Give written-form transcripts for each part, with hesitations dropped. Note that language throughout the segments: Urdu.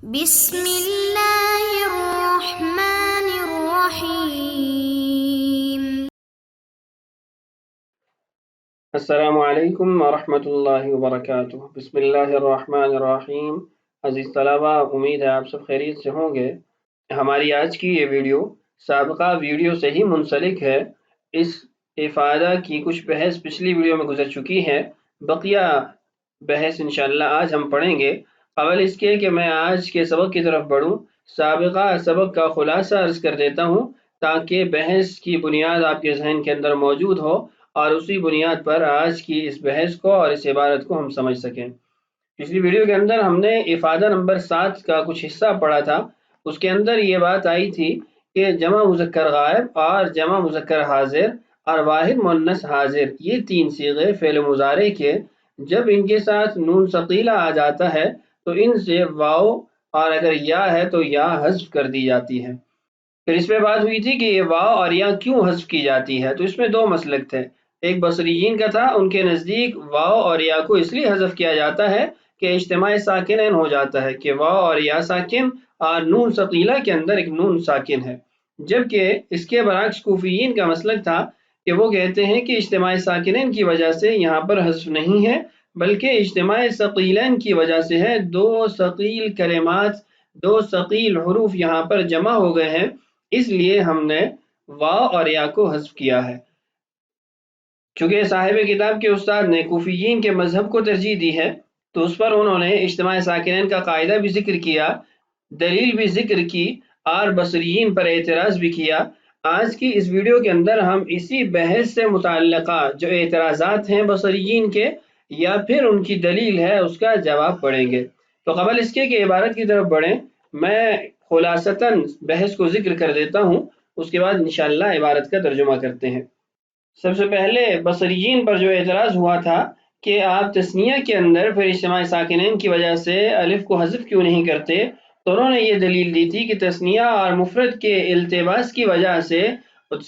بسم اللہ الرحمن الرحیم۔ السلام علیکم ورحمۃ اللہ وبرکاتہ۔ بسم اللہ الرحمن الرحیم۔ عزیز طلبہ، امید ہے آپ سب خیریت سے ہوں گے۔ ہماری آج کی یہ ویڈیو سابقہ ویڈیو سے ہی منسلک ہے۔ اس افادہ کی کچھ بحث پچھلی ویڈیو میں گزر چکی ہے، بقیہ بحث انشاءاللہ آج ہم پڑھیں گے۔ قبل اس کے کہ میں آج کے سبق کی طرف بڑھوں، سابقہ سبق کا خلاصہ عرض کر دیتا ہوں تاکہ بحث کی بنیاد آپ کے ذہن کے اندر موجود ہو اور اسی بنیاد پر آج کی اس بحث کو اور اس عبارت کو ہم سمجھ سکیں۔ پچھلی ویڈیو کے اندر ہم نے افادہ نمبر 7 کا کچھ حصہ پڑھا تھا۔ اس کے اندر یہ بات آئی تھی کہ جمع مذکر غائب اور جمع مذکر حاضر اور واحد مؤنث حاضر، یہ تین صیغے فعل مضارع کے جب ان کے ساتھ نون ثقیلہ آ جاتا ہے تو ان سے واو اور اگر یا ہے تو یا حذف کر دی جاتی ہے۔ پھر اس پہ بات ہوئی تھی کہ یہ واو اور یا کیوں حذف کی جاتی ہے، تو اس میں دو مسلک تھے۔ ایک بصریین کا تھا، ان کے نزدیک واو اور یا کو اس لیے حذف کیا جاتا ہے کہ اجتماع ساکنین ہو جاتا ہے کہ واو اور یا ساکن اور نون ثقیلہ کے اندر ایک نون ساکن ہے، جبکہ اس کے برعکس کوفیین کا مسلک تھا کہ وہ کہتے ہیں کہ اجتماع ساکنین کی وجہ سے یہاں پر حذف نہیں ہے بلکہ اجتماع ثقیلین کی وجہ سے ہے۔ دو ثقیل کلمات، دو ثقیل حروف یہاں پر جمع ہو گئے ہیں، اس لیے ہم نے واو اور یا کو حذف کیا ہے۔ چونکہ صاحب کتاب کے استاد نے کوفیین کے مذہب کو ترجیح دی ہے تو اس پر انہوں نے اجتماع ساکنین کا قاعدہ بھی ذکر کیا، دلیل بھی ذکر کی اور بصریین پر اعتراض بھی کیا۔ آج کی اس ویڈیو کے اندر ہم اسی بحث سے متعلقہ جو اعتراضات ہیں بصریین کے یا پھر ان کی دلیل ہے اس کا جواب پڑھیں گے۔ تو قبل اس کے کہ عبارت کی طرف بڑھیں، میں خلاصتاً بحث کو ذکر کر دیتا ہوں، اس کے بعد انشاءاللہ عبارت کا ترجمہ کرتے ہیں۔ سب سے پہلے بصریین پر جو اعتراض ہوا تھا کہ آپ تثنیہ کے اندر پھر اجتماع ساکنین کی وجہ سے الف کو حذف کیوں نہیں کرتے، تو انہوں نے یہ دلیل دی تھی کہ تثنیہ اور مفرد کے التباس کی وجہ سے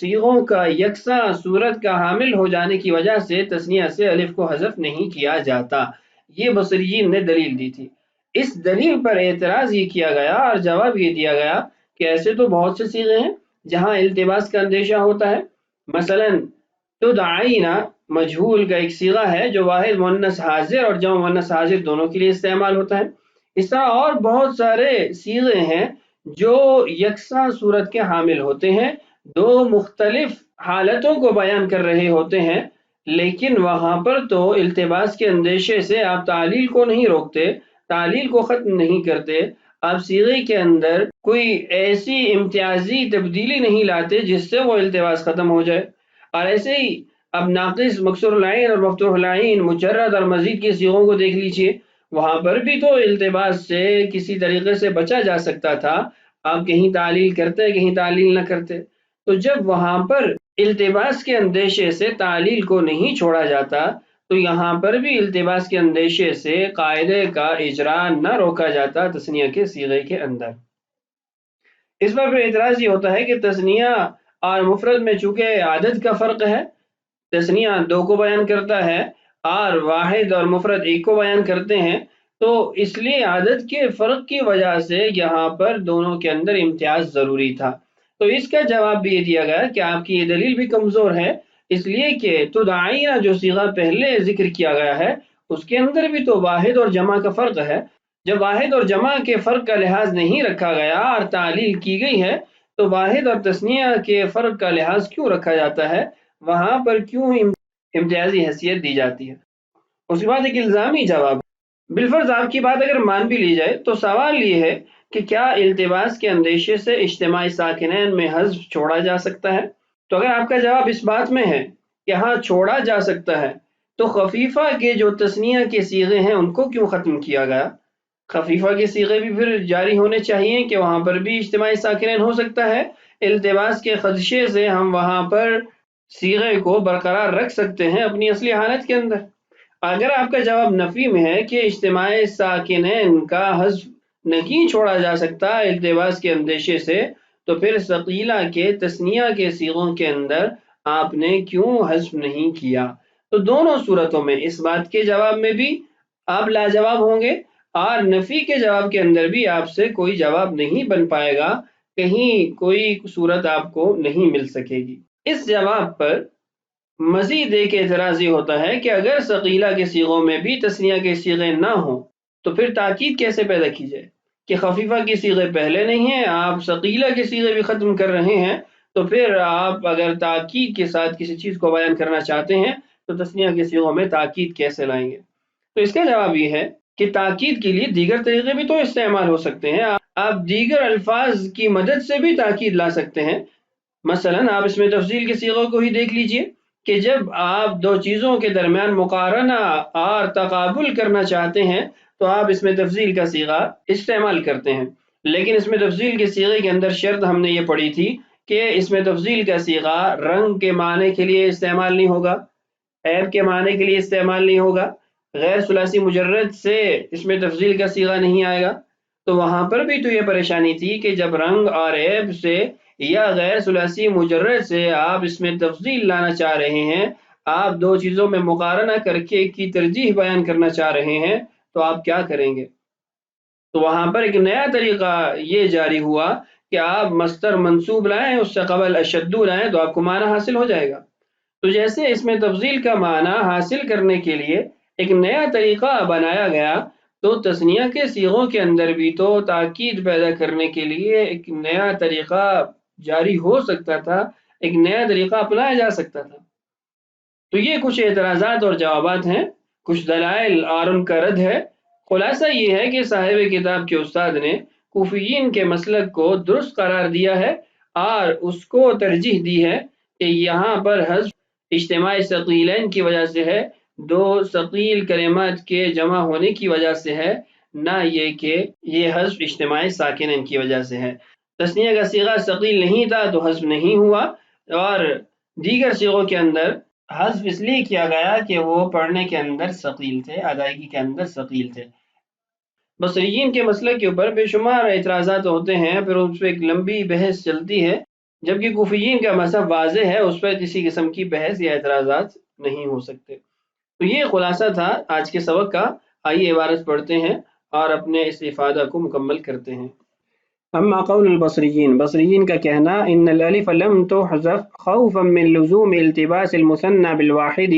صیغوں کا یکساں صورت کا حامل ہو جانے کی وجہ سے تثنیہ سے الف کو حذف نہیں کیا جاتا۔ یہ بصریین نے دلیل دی تھی۔ اس دلیل پر اعتراض یہ کیا گیا اور جواب یہ دیا گیا کہ ایسے تو بہت سے صیغے ہیں جہاں التباس کا اندیشہ ہوتا ہے۔ مثلاً تدعینا مجہول کا ایک صیغہ ہے جو واحد مؤنث حاضر اور جمع مؤنث حاضر دونوں کے لیے استعمال ہوتا ہے۔ اس طرح اور بہت سارے صیغے ہیں جو یکساں صورت کے حامل ہوتے ہیں، دو مختلف حالتوں کو بیان کر رہے ہوتے ہیں، لیکن وہاں پر تو التباس کے اندیشے سے آپ تعلیل کو نہیں روکتے، تعلیل کو ختم نہیں کرتے، آپ صیغے کے اندر کوئی ایسی امتیازی تبدیلی نہیں لاتے جس سے وہ التباس ختم ہو جائے۔ اور ایسے ہی اب ناقص، مکسور العین اور مفتوح العین، مجرد اور مزید کے صیغوں کو دیکھ لیجئے، وہاں پر بھی تو التباس سے کسی طریقے سے بچا جا سکتا تھا، آپ کہیں تعلیل کرتے کہیں تعلیل نہ کرتے۔ تو جب وہاں پر التباس کے اندیشے سے تعلیل کو نہیں چھوڑا جاتا تو یہاں پر بھی التباس کے اندیشے سے قاعدے کا اجرا نہ روکا جاتا تثنیہ کے صیغے کے اندر۔ اس پر پھر اعتراض یہ ہوتا ہے کہ تثنیہ اور مفرد میں چونکہ عدد کا فرق ہے، تثنیہ 2 کو بیان کرتا ہے اور واحد اور مفرد 1 کو بیان کرتے ہیں، تو اس لیے عدد کے فرق کی وجہ سے یہاں پر دونوں کے اندر امتیاز ضروری تھا۔ تو اس کا جواب بھی یہ دیا گیا کہ آپ کی یہ دلیل بھی کمزور ہے، اس لیے کہ تدعینا جو صیغہ پہلے ذکر کیا گیا ہے اس کے اندر بھی تو واحد اور جمع کا فرق ہے۔ جب واحد اور جمع کے فرق کا لحاظ نہیں رکھا گیا اور تعلیل کی گئی ہے تو واحد اور تثنیہ کے فرق کا لحاظ کیوں رکھا جاتا ہے، وہاں پر کیوں امتیازی حیثیت دی جاتی ہے۔ اس کے بعد ایک الزامی جواب، بالفرض آپ کی بات اگر مان بھی لی جائے تو سوال یہ ہے کہ کیا التباس کے اندیشے سے اجتماع ساکنین میں حذف چھوڑا جا سکتا ہے؟ تو اگر آپ کا جواب اس بات میں ہے کہ ہاں چھوڑا جا سکتا ہے تو خفیفہ کے جو تثنیہ کے صیغے ہیں ان کو کیوں ختم کیا گیا؟ خفیفہ کے صیغے بھی پھر جاری ہونے چاہیے کہ وہاں پر بھی اجتماع ساکنین ہو سکتا ہے، التباس کے خدشے سے ہم وہاں پر صیغے کو برقرار رکھ سکتے ہیں اپنی اصلی حالت کے اندر۔ اگر آپ کا جواب نفی میں ہے کہ اجتماع ساکنین کا حذف نہیں چھوڑا جا سکتا التباس کے اندیشے سے، تو پھر ثقیلہ کے تثنیہ کے صیغوں کے اندر آپ نے کیوں حذف نہیں کیا؟ تو دونوں صورتوں میں اس بات کے جواب میں بھی آپ لاجواب ہوں گے اور نفی کے جواب کے اندر بھی آپ سے کوئی جواب نہیں بن پائے گا، کہیں کوئی صورت آپ کو نہیں مل سکے گی۔ اس جواب پر مزید ایک اعتراض یہ ہوتا ہے کہ اگر ثقیلہ کے صیغوں میں بھی تثنیہ کے صیغے نہ ہوں تو پھر تاکید کیسے پیدا کی جائے کہ خفیفہ کے صیغے پہلے نہیں ہیں، آپ ثقیلہ کے صیغے بھی ختم کر رہے ہیں، تو پھر آپ اگر تاکید کے ساتھ کسی چیز کو بیان کرنا چاہتے ہیں تو تثنیہ کے صیغوں میں تاکید کیسے لائیں گے؟ تو اس کا جواب یہ ہے کہ تاکید کے لیے دیگر طریقے بھی تو استعمال ہو سکتے ہیں، آپ دیگر الفاظ کی مدد سے بھی تاکید لا سکتے ہیں۔ مثلا آپ اس میں تفضیل کے صیغوں کو ہی دیکھ لیجئے کہ جب آپ دو چیزوں کے درمیان مقارنہ اور تقابل کرنا چاہتے ہیں تو آپ اس میں تفضیل کا صیغہ استعمال کرتے ہیں، لیکن اس میں تفضیل کے صیغے کے اندر شرط ہم نے یہ پڑھی تھی کہ اس میں تفضیل کا صیغہ رنگ کے معنی کے لیے استعمال نہیں ہوگا، عیب کے معنی کے لیے استعمال نہیں ہوگا، غیر ثلاثی مجرد سے اس میں تفضیل کا صیغہ نہیں آئے گا۔ تو وہاں پر بھی تو یہ پریشانی تھی کہ جب رنگ اور عیب سے یا غیر ثلاثی مجرد سے آپ اس میں تفضیل لانا چاہ رہے ہیں، آپ دو چیزوں میں مقارنہ کر کے ایک کی ترجیح بیان کرنا چاہ رہے ہیں، تو آپ کیا کریں گے؟ تو وہاں پر ایک نیا طریقہ یہ جاری ہوا کہ آپ مصدر منصوب لائیں، اس سے قبل اشد لائیں تو آپ کو معنی حاصل ہو جائے گا۔ تو جیسے اس میں تفضیل کا معنی حاصل کرنے کے لیے ایک نیا طریقہ بنایا گیا، تو تثنیہ کے صیغوں کے اندر بھی تو تاکید پیدا کرنے کے لیے ایک نیا طریقہ جاری ہو سکتا تھا، ایک نیا طریقہ اپنایا جا سکتا تھا۔ تو یہ کچھ اعتراضات اور جوابات ہیں، کچھ دلائل اور ان کا رد ہے۔ خلاصہ یہ ہے کہ صاحب کتاب کے استاد نے کوفیین کے مسلک کو درست قرار دیا ہے اور اس کو ترجیح دی ہے کہ یہاں پر حذف اجتماع ثقیلین کی وجہ سے ہے، دو ثقیل کلمات کے جمع ہونے کی وجہ سے ہے، نہ یہ کہ یہ حذف اجتماع ساکنین کی وجہ سے ہے۔ تثنیہ کا صیغہ ثقیل نہیں تھا تو حذف نہیں ہوا، اور دیگر صیغوں کے اندر حذف اس لیے کیا گیا کہ وہ پڑھنے کے اندر ثقیل تھے، ادائیگی کے اندر ثقیل تھے۔ بصریین کے مسئلے کے اوپر بے شمار اعتراضات ہوتے ہیں، پھر اس پہ ایک لمبی بحث چلتی ہے، جبکہ کوفیین کا مذہب واضح ہے، اس پر کسی قسم کی بحث یا اعتراضات نہیں ہو سکتے۔ تو یہ خلاصہ تھا آج کے سبق کا، آئیے عبارت پڑھتے ہیں اور اپنے اس افادہ کو مکمل کرتے ہیں۔ اما قول البصریین، بصریین کا کہنا ان الالف لم تحذف خوفا من لزوم التباس المثنى بالواحد،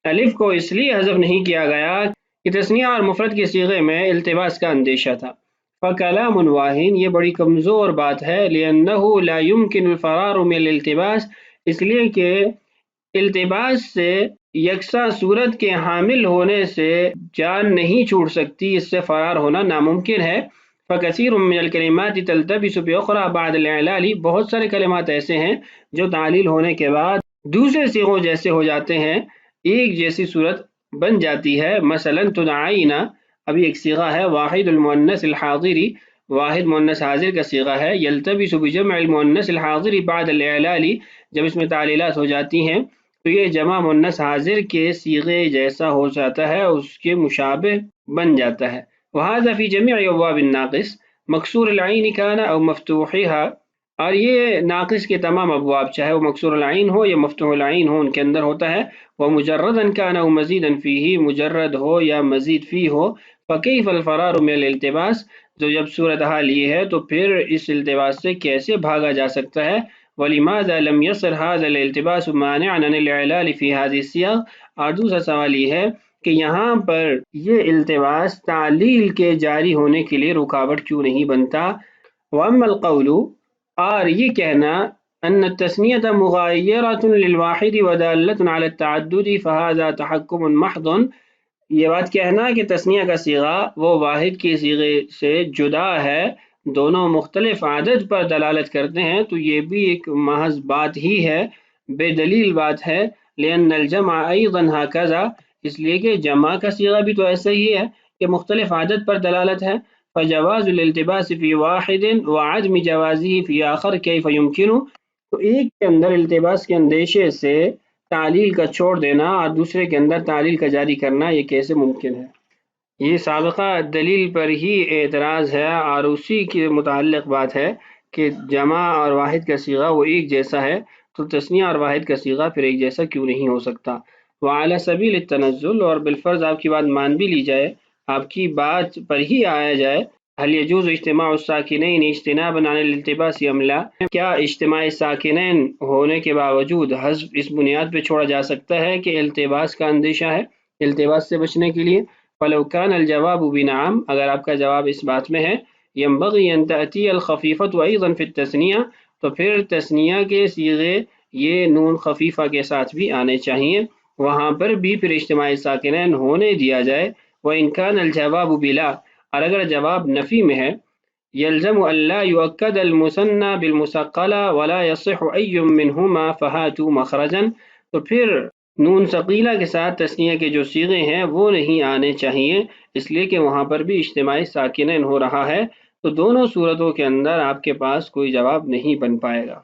الف کو اس لیے حذف نہیں کیا گیا کہ تثنیہ اور مفرد کے صیغے میں التباس کا اندیشہ تھا۔ فکلام واہن، یہ بڑی کمزور بات ہے، لأنه لا يمكن الفرار من الالتباس، اس لیے کہ التباس سے یکساں صورت کے حامل ہونے سے جان نہیں چھوٹ سکتی، اس سے فرار ہونا ناممکن ہے۔ فکثیر من الکلمات تلتبس بأخرى بعد الاعلال، بہت سارے کلمات ایسے ہیں جو تعلیل ہونے کے بعد دوسرے صیغوں جیسے ہو جاتے ہیں، ایک جیسی صورت بن جاتی ہے۔ مثلا تدعینا، ابھی ایک صیغہ ہے واحد المؤنث الحاضری، واحد مؤنث حاضر کا صیغہ ہے، یلتبس بجمع المؤنث الحاضر بعد الاعلال، جب اس میں تعلیلات ہو جاتی ہیں تو یہ جمع مؤنث حاضر کے صیغے جیسا ہو جاتا ہے، اس کے مشابہ بن جاتا ہے۔ وهذا في جميع ابواب الناقص مکسور العین کان او مفتوحها، اور یہ ناقص کے تمام ابواب چاہے وہ مکسور العین ہو یا مفتوح العین ہو ان کے اندر ہوتا ہے، وہ مجردا کان او مزیدا فیہ، مجرد ہو یا مزید فی ہو۔ فکیف الفرار من الالتباس، تو جب صورتحال یہ ہے تو پھر اس التباس سے کیسے بھاگا جا سکتا ہے؟ ولماذا لم يصر هذا الالتباس مانعا عن الاعلال في هذه الصيغ، اور دوسرا سوال یہ ہے کہ یہاں پر یہ التباس تعلیل کے جاری ہونے کے لیے رکاوٹ کیوں نہیں بنتا؟ واما القول، اور یہ کہنا ان التثنیۃ مغایرۃ للواحد ودالۃ علی التعدد فهذا تحکم محض، یہ بات کہنا کہ تثنیہ کا صیغہ وہ واحد کے صیغے سے جدا ہے، دونوں مختلف عدد پر دلالت کرتے ہیں، تو یہ بھی ایک محض بات ہی ہے، بے دلیل بات ہے۔ لأن الجمع ایضا هكذا، اس لیے کہ جمع کا صیغہ بھی تو ایسا ہی ہے کہ مختلف عدد پر دلالت ہے۔ فجواز الالتباس فی واحد وعدم جوازه فی آخر کیف یمکن، تو ایک کے اندر التباس کے اندیشے سے تعلیل کا چھوڑ دینا اور دوسرے کے اندر تعلیل کا جاری کرنا، یہ کیسے ممکن ہے؟ یہ سابقہ دلیل پر ہی اعتراض ہے اور اسی کے متعلق بات ہے کہ جمع اور واحد کا صیغہ وہ ایک جیسا ہے، تو تثنیہ اور واحد کا صیغہ پھر ایک جیسا کیوں نہیں ہو سکتا؟ وعلی سبیل التنزل، اور بالفرض آپ کی بات مان بھی لی جائے، آپ کی بات پر ہی آیا جائے، هل يجوز اجتماع الساکنین اجتنابا عن الالتباس ام لا، کیا اجتماع ساکنین ہونے کے باوجود حذف اس بنیاد پہ چھوڑا جا سکتا ہے کہ التباس کا اندیشہ ہے، التباس سے بچنے کے لیے؟ فلو كان الجواب بنعم، اگر آپ کا جواب اس بات میں ہے، ينبغي ان تأتي الخفیفة ايضا في التثنیہ، تو پھر تثنیہ کے صیغے یہ نون خفیفہ کے ساتھ بھی آنے چاہیے، وہاں پر بھی پھر اجتماع ساکنین ہونے دیا جائے۔ وإن كان الجواب بلا، اور اگر جواب نفی میں ہے، يلزم ألا يؤكد المثنى بالمثقلة ولا يصح أي منهما فهاتوا مخرجا، تو پھر نون ثقیلہ کے ساتھ تثنیہ کے جو صیغے ہیں وہ نہیں آنے چاہیے، اس لیے کہ وہاں پر بھی اجتماع ساکنین ہو رہا ہے، تو دونوں صورتوں کے اندر آپ کے پاس کوئی جواب نہیں بن پائے گا۔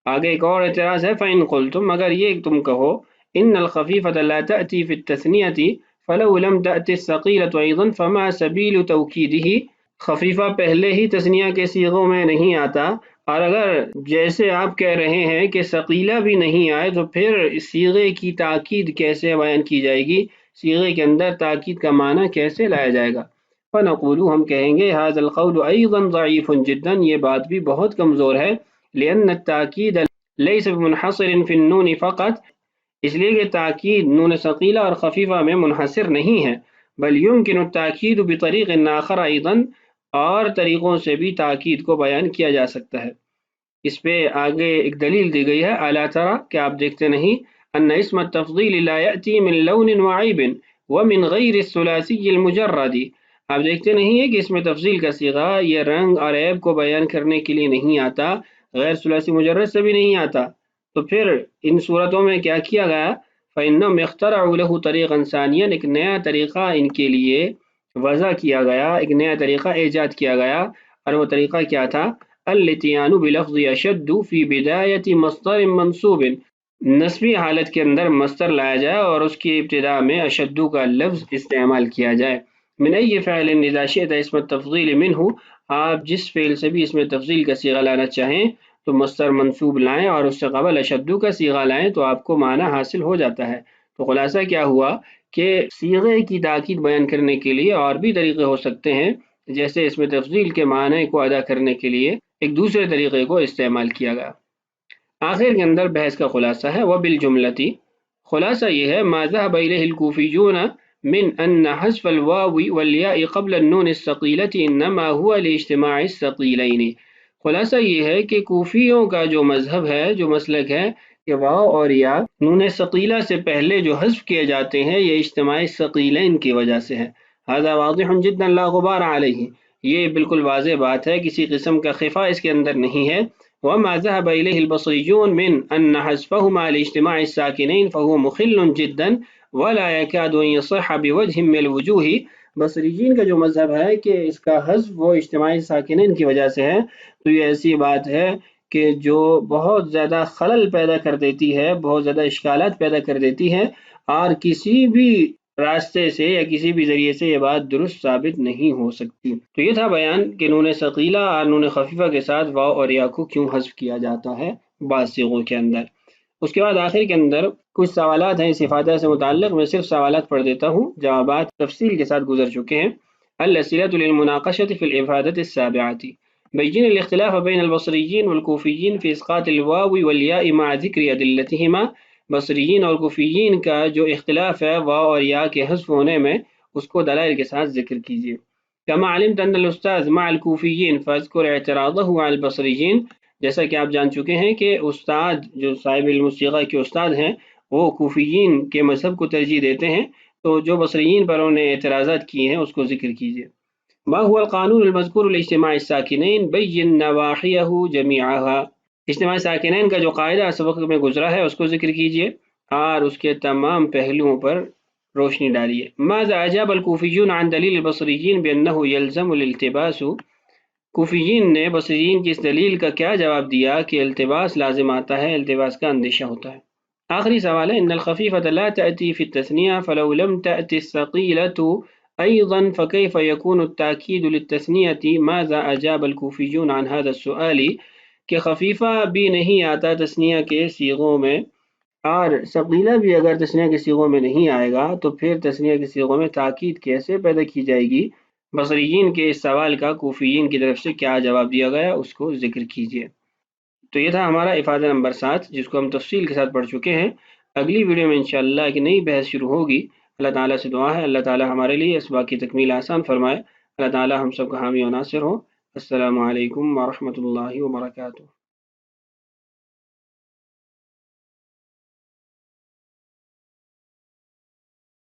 آگے ایک اور اعتراض ہے، فَإِن قُلْتُمْ، اگر یہ تم کہو، إِنَّ الْخَفِيفَةَ لَا تَأْتِي فِي التَّثْنِيَةِ فَلَوْ لَمْ تَأْتِ الثَّقِيلَةُ أَيْضًا فَمَا سَبِيلُ تَوْكِيدِهِ، خفیفہ پہلے ہی تثنیہ کے صیغوں میں نہیں آتا، اور اگر جیسے آپ کہہ رہے ہیں کہ ثقیلہ بھی نہیں آئے تو پھر صیغے کی تاکید کیسے بیان کی جائے گی، صیغے کے اندر تاکید کا معنی کیسے لایا جائے گا؟ فَنَقُولُ، ہم کہیں گے، هَذَا الْقَوْلُ أَيْضًا ضَعِيفٌ جِدًّا، یہ بات بھی بہت کمزور ہے، لِأَنَّ التَّأْكِيدَ لَيْسَ بِمُنْحَصِرٍ فِي النُّونِ فَقَط، اس لیے کہ تاکید نون ثقیلہ اور خفیفہ میں منحصر نہیں ہے، بل يمكن التاکید بطریق آخر ايضا، اور طریقوں سے بھی تاکید کو بیان کیا جا سکتا ہے۔ اس پہ آگے ایک دلیل دی گئی ہے، الا ترى، کہ آپ دیکھتے نہیں، ان اسم التفضیل لا يأتي من لون وعیب ومن غیر الثلاثی المجرد، آپ دیکھتے نہیں ہے کہ اس میں تفضیل کا صیغہ یہ رنگ اور عیب کو بیان کرنے کے لیے نہیں آتا، غیر ثلاثی مجرد سے بھی نہیں آتا، تو پھر ان صورتوں میں کیا کیا گیا؟ فَإِنَّهُمْ اخْتَرَعُوا لَهُ طَرِيقًا ثَانِيًا، ایک نیا طریقہ ان کے لیے وضع کیا گیا، ایک نیا طریقہ ایجاد کیا گیا، اور وہ طریقہ کیا تھا؟ الاتیان بلفظ اشد فی بدایت مصدر منصوب، نسبی حالت کے اندر مصدر لایا جائے اور اس کی ابتدا میں اشدو کا لفظ استعمال کیا جائے۔ من ای فعل اذا شئت اسم التفضیل منہ، آپ جس فعل سے بھی اس میں تفضیل کا صیغہ لانا چاہیں تو مصدر منصوب لائیں اور اس سے قبل اشدو کا صیغہ لائیں تو آپ کو معنی حاصل ہو جاتا ہے۔ تو خلاصہ کیا ہوا کہ صیغے کی تاکید بیان کرنے کے لیے اور بھی طریقے ہو سکتے ہیں، جیسے اس میں تفضیل کے معنی کو ادا کرنے کے لیے ایک دوسرے طریقے کو استعمال کیا گیا۔ آخر کے اندر بحث کا خلاصہ ہے، وبالجملتی، خلاصہ یہ ہے، ما ذهب الیہ الکوفیون من ان حذف الواو والیاء قبل النون الثقیلۃ انما هو لاجتماع الثقیلین، خلاصہ یہ ہے کہ کوفیوں کا جو مذہب ہے، جو مسلک ہے، کہ واو اور یا نون ثقیلہ سے پہلے جو حذف کیے جاتے ہیں یہ اجتماع ثقیلین کی وجہ سے ہے۔ هذا واضح جدا لا غبار علیہ، یہ بالکل واضح بات ہے، کسی قسم کا خفا اس کے اندر نہیں ہے۔ وما ذهب إليه البصريون من أن حذفهما لاجتماع الساكنين فهو مخل جدا ولا يكاد أن يصح بوجه من الوجوه، بصریین کا جو مذہب ہے کہ اس کا حذف وہ اجتماعی ساکنین کی وجہ سے ہے، تو یہ ایسی بات ہے کہ جو بہت زیادہ خلل پیدا کر دیتی ہے، بہت زیادہ اشکالات پیدا کر دیتی ہے، اور کسی بھی راستے سے یا کسی بھی ذریعے سے یہ بات درست ثابت نہیں ہو سکتی۔ تو یہ تھا بیان کہ نون ثقیلہ اور نون خفیفہ کے ساتھ واو اور یا کو کیوں حذف کیا جاتا ہے بعض صیغوں کے اندر۔ اس کے بعد آخر کے اندر کچھ سوالات ہیں اس فاتحہ سے متعلق، میں صرف سوالات پڑھ دیتا ہوں، جوابات تفصیل کے ساتھ گزر چکے ہیں۔ الاسئلۃ للمناقشۃ فی الافادۃ السابعۃ، بین الاختلاف بین البصریین والکوفیین فی اسقاط الواو والیاء مع ذکر ادلتہما، بصریین اور کوفیین کا جو اختلاف ہے واو اور یا کے حذف ہونے میں، اس کو دلائل کے ساتھ ذکر کیجیے۔ کما علمت ان الاستاذ مع الکوفیین فاذکر اعتراضہ علی البصریین، جیسا کہ آپ جان چکے ہیں کہ استاد جو صاحب الموسیقہ کے استاد ہیں وہ کوفیین کے مذہب کو ترجیح دیتے ہیں، تو جو بصریین پر انہوں نے اعتراضات کیے ہیں اس کو ذکر کیجیے۔ ما هو القانون المذکور لاجتماع الساکنین بین نواحیہ جمیعہا، اجتماع ساکنین کا جو قاعدہ سبق میں گزرا ہے اس کو ذکر کیجیے اور اس کے تمام پہلوؤں پر روشنی ڈالیے۔ ماذا اجاب الکوفیون عن دلیل البصریین بانہ یلزم الالتباس، کوفیین نے بصریین کی اس دلیل کا کیا جواب دیا کہ التباس لازم آتا ہے، التباس کا اندیشہ ہوتا ہے۔ آخری سوال ہے، ان الخفیفة لا تأتی فی التثنیہ فلو لم تأتی الثقیلة ایضا فکیف یکون التاکید للتثنیة، ماذا اجاب الکوفیون عن هذا السؤال، کہ خفیفہ بھی نہیں آتا تثنیہ کے صیغوں میں اور ثقیلہ بھی اگر تثنیہ کے صیغوں میں نہیں آئے گا تو پھر تثنیہ کے صیغوں میں تاکید کیسے پیدا کی جائے گی؟ بصریین کے اس سوال کا کوفیین کی طرف سے کیا جواب دیا گیا اس کو ذکر کیجیے۔ تو یہ تھا ہمارا افادہ نمبر 7 جس کو ہم تفصیل کے ساتھ پڑھ چکے ہیں۔ اگلی ویڈیو میں انشاءاللہ ایک نئی بحث شروع ہوگی۔ اللہ تعالیٰ سے دعا ہے اللہ تعالیٰ ہمارے لیے اسباق کی تکمیل آسان فرمائے۔ اللہ تعالیٰ ہم سب کا حامی و ناصر ہو۔ السلام علیکم ورحمۃ اللہ وبرکاتہ۔